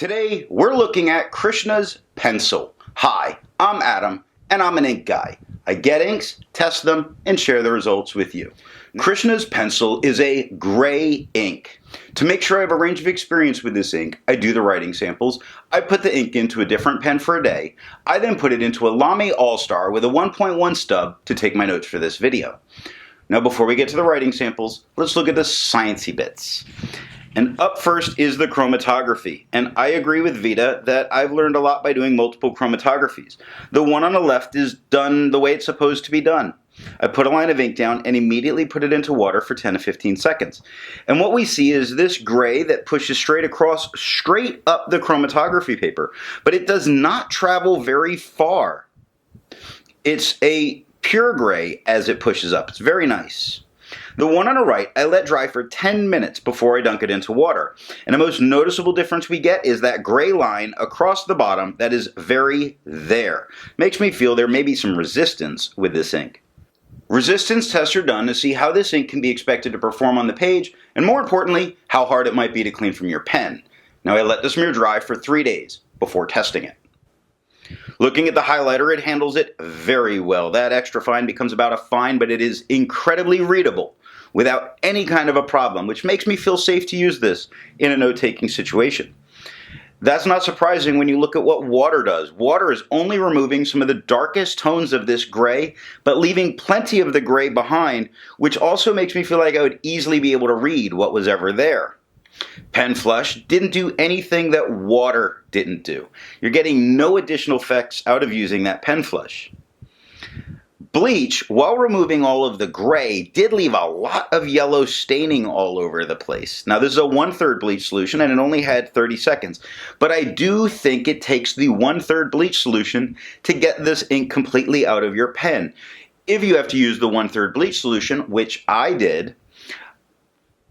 Today, we're looking at Krishna's pencil. Hi, I'm Adam, and I'm an ink guy. I get inks, test them, and share the results with you. Krishna's pencil is a gray ink. To make sure I have a range of experience with this ink, I do the writing samples. I put the ink into a different pen for a day. I then put it into a Lamy All-Star with a 1.1 stub to take my notes for this video. Now before we get to the writing samples, let's look at the sciencey bits. And up first is the chromatography, and I agree with Vita that I've learned a lot by doing multiple chromatographies. The one on the left is done the way it's supposed to be done. I put a line of ink down and immediately put it into water for 10 to 15 seconds. And what we see is this gray that pushes straight across, straight up the chromatography paper, but it does not travel very far. It's a pure gray as it pushes up. It's very nice. The one on the right, I let dry for 10 minutes before I dunk it into water. And the most noticeable difference we get is that gray line across the bottom that is very there. Makes me feel there may be some resistance with this ink. Resistance tests are done to see how this ink can be expected to perform on the page, and more importantly, how hard it might be to clean from your pen. Now I let this mirror dry for 3 days before testing it. Looking at the highlighter, it handles it very well. That extra fine becomes about a fine, but it is incredibly readable without any kind of a problem, which makes me feel safe to use this in a note-taking situation. That's not surprising when you look at what water does. Water is only removing some of the darkest tones of this gray, but leaving plenty of the gray behind, which also makes me feel like I would easily be able to read what was ever there. Pen flush didn't do anything that water didn't do. You're getting no additional effects out of using that pen flush. Bleach, while removing all of the gray, did leave a lot of yellow staining all over the place. Now this is a 1/3 bleach solution and it only had 30 seconds. But I do think it takes the 1/3 bleach solution to get this ink completely out of your pen. If you have to use the 1/3 bleach solution, which I did,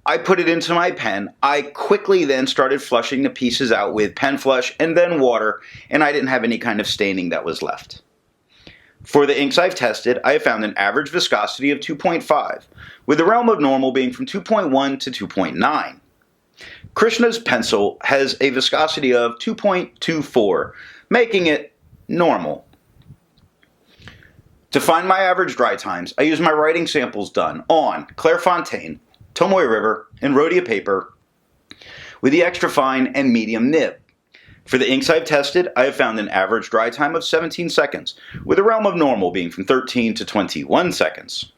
I put it into my pen. I quickly then started flushing the pieces out with pen flush and then water, and I didn't have any kind of staining that was left. For the inks I've tested, I have found an average viscosity of 2.5, with the realm of normal being from 2.1 to 2.9. Krishna's pencil has a viscosity of 2.24, making it normal. To find my average dry times, I use my writing samples done on Clairefontaine, Tomoe River, and Rhodia paper with the extra fine and medium nib. For the inks I've tested, I have found an average dry time of 17 seconds, with the realm of normal being from 13 to 21 seconds.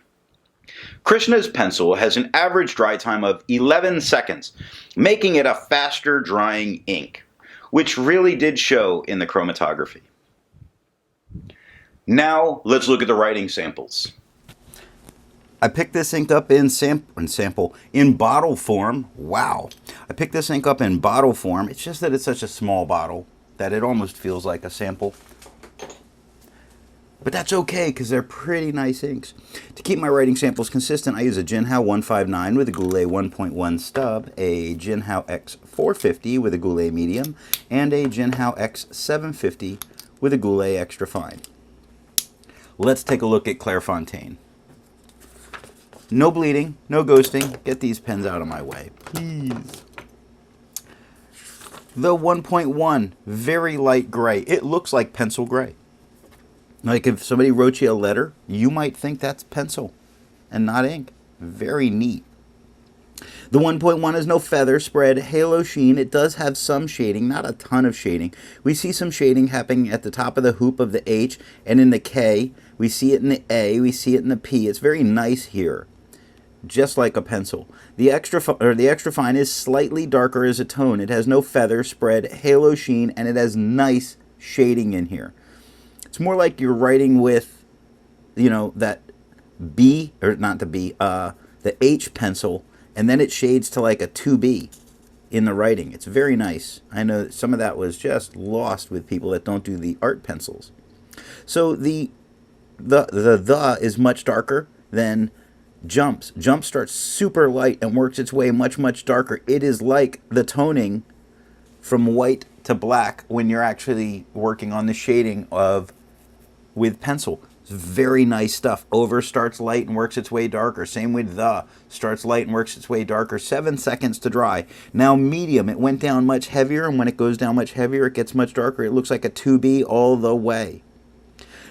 Krishna's pencil has an average dry time of 11 seconds, making it a faster drying ink, which really did show in the chromatography. Now, let's look at the writing samples. I picked this ink up in bottle form. Wow. I picked this ink up in bottle form. It's just that it's such a small bottle that it almost feels like a sample. But that's okay because they're pretty nice inks. To keep my writing samples consistent, I use a Jinhao 159 with a Goulet 1.1 stub, a Jinhao X450 with a Goulet medium, and a Jinhao X750 with a Goulet extra fine. Let's take a look at Clairefontaine. No bleeding, no ghosting. Get these pens out of my way, please. The 1.1, very light gray. It looks like pencil gray. Like if somebody wrote you a letter, you might think that's pencil and not ink. Very neat. The 1.1 is no feather spread, halo sheen. It does have some shading, not a ton of shading. We see some shading happening at the top of the hoop of the H and in the K. We see it in the A, we see it in the P. It's very nice here. Just like a pencil. The extra fine is slightly darker as a tone. It has no feather spread, halo sheen, and it has nice shading in here. It's more like you're writing with, that B, or not the B, the H pencil, and then it shades to like a 2B in the writing. It's very nice. I know some of that was just lost with people that don't do the art pencils. So the is much darker than Jumps. Jump starts super light and works its way much, much darker. It is like the toning from white to black when you're actually working on the shading with pencil. It's very nice stuff. Over starts light and works its way darker. Same with the. Starts light and works its way darker. 7 seconds to dry. Now medium. It went down much heavier, and when it goes down much heavier, it gets much darker. It looks like a 2B all the way.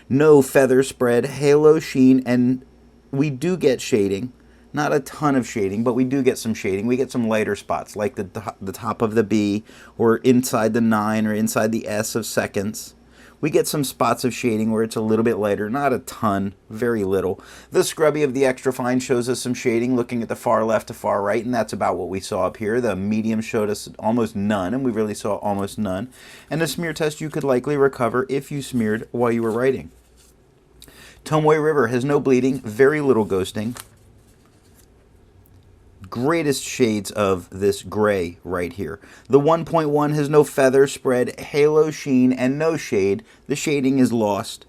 No feather spread, halo sheen, and we do get shading. Not a ton of shading, but we do get some shading. We get some lighter spots, like the top of the B, or inside the 9, or inside the S of seconds. We get some spots of shading where it's a little bit lighter, not a ton, very little. The scrubby of the extra fine shows us some shading looking at the far left to far right, and that's about what we saw up here. The medium showed us almost none, and we really saw almost none. And the smear test you could likely recover if you smeared while you were writing. Tomoe River has no bleeding, very little ghosting. Greatest shades of this gray right here. The 1.1 has no feather spread, halo sheen, and no shade. The shading is lost.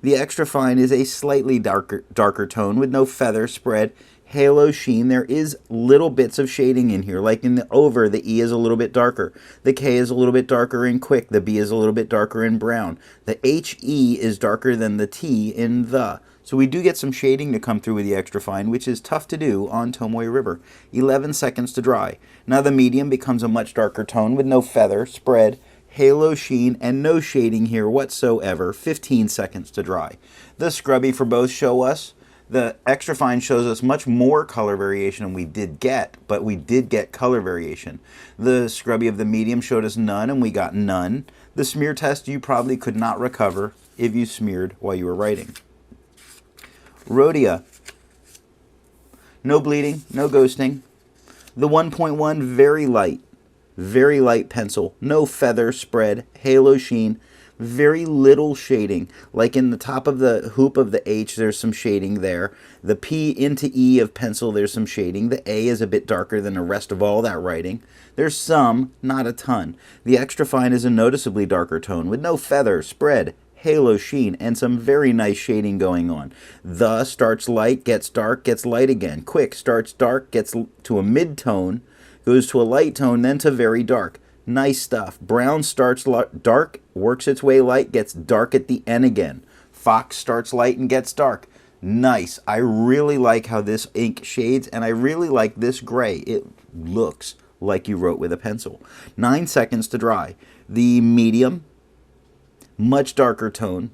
The extra fine is a slightly darker tone with no feather spread, halo sheen. There is little bits of shading in here, like in the over, the E is a little bit darker. The K is a little bit darker in quick. The B is a little bit darker in brown. The HE is darker than the T in the. So we do get some shading to come through with the extra fine, which is tough to do on Tomoe River. 11 seconds to dry. Now the medium becomes a much darker tone with no feather, spread, halo sheen, and no shading here whatsoever. 15 seconds to dry. The scrubby for both show us. The extra fine shows us much more color variation than we did get, but we did get color variation. The scrubby of the medium showed us none, and we got none. The smear test you probably could not recover if you smeared while you were writing. Rhodia, no bleeding, no ghosting. The 1.1, very light pencil, no feather spread, halo sheen, very little shading. Like in the top of the hoop of the H, there's some shading there. The P into E of pencil, there's some shading. The A is a bit darker than the rest of all that writing. There's some, not a ton. The extra fine is a noticeably darker tone with no feather spread, halo sheen, and some very nice shading going on. The starts light, gets dark, gets light again. Quick starts dark, gets to a mid-tone, goes to a light tone, then to very dark. Nice stuff. Brown starts dark, works its way light, gets dark at the end again. Fox starts light and gets dark. Nice. I really like how this ink shades, and I really like this gray. It looks like you wrote with a pencil. 9 seconds to dry. The medium, much darker tone,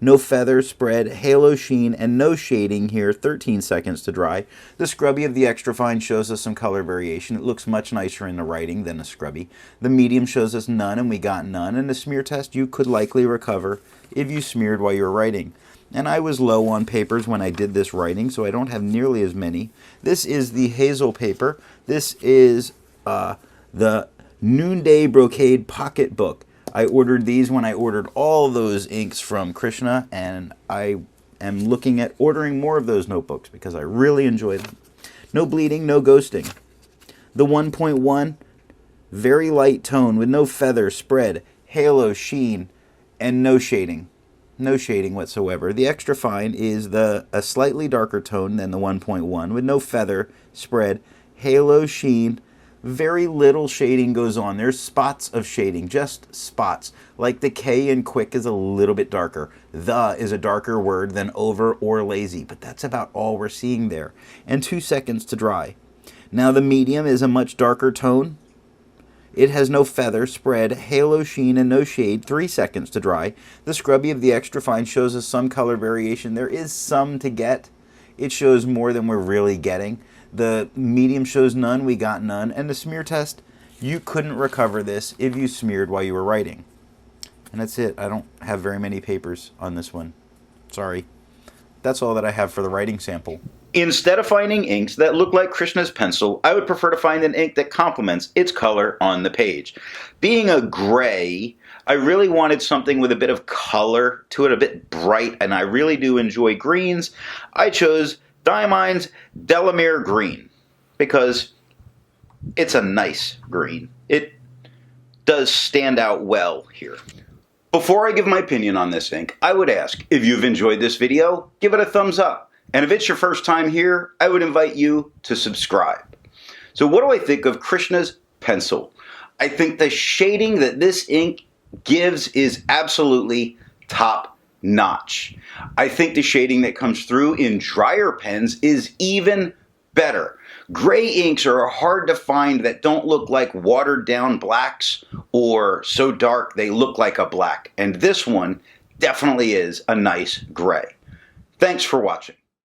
no feather spread, halo sheen, and no shading here. 13 seconds to dry. The scrubby of the extra fine shows us some color variation. It looks much nicer in the writing than the scrubby. The medium shows us none, and we got none. And the smear test you could likely recover if you smeared while you were writing. And I was low on papers when I did this writing, so I don't have nearly as many. This is the hazel paper. This is the Noonday Brocade Pocket Book. I ordered these when I ordered all those inks from Krishna, and I am looking at ordering more of those notebooks because I really enjoy them. No bleeding, no ghosting. The 1.1, very light tone with no feather spread, halo sheen, and no shading. No shading whatsoever. The extra fine is a slightly darker tone than the 1.1 with no feather spread, halo sheen. Very little shading goes on. There's spots of shading, just spots. Like the K in quick is a little bit darker. The is a darker word than over or lazy, but that's about all we're seeing there. And 2 seconds to dry. Now the medium is a much darker tone. It has no feather spread, halo sheen, and no shade. 3 seconds to dry. The scrubby of the extra fine shows us some color variation. There is some to get. It shows more than we're really getting. The medium shows none, we got none. And the smear test, you couldn't recover this if you smeared while you were writing. And that's it. I don't have very many papers on this one. Sorry. That's all that I have for the writing sample. Instead of finding inks that look like Krishna's pencil, I would prefer to find an ink that complements its color on the page. Being a gray, I really wanted something with a bit of color to it, a bit bright, and I really do enjoy greens. I chose Diamine Delamere Green because it's a nice green. It does stand out well here. Before I give my opinion on this ink, I would ask, if you've enjoyed this video, give it a thumbs up. And if it's your first time here, I would invite you to subscribe. So what do I think of Krishna's pencil? I think the shading that this ink gives is absolutely top notch. I think the shading that comes through in drier pens is even better. Gray inks are hard to find that don't look like watered down blacks or so dark they look like a black. And this one definitely is a nice gray. Thanks for watching.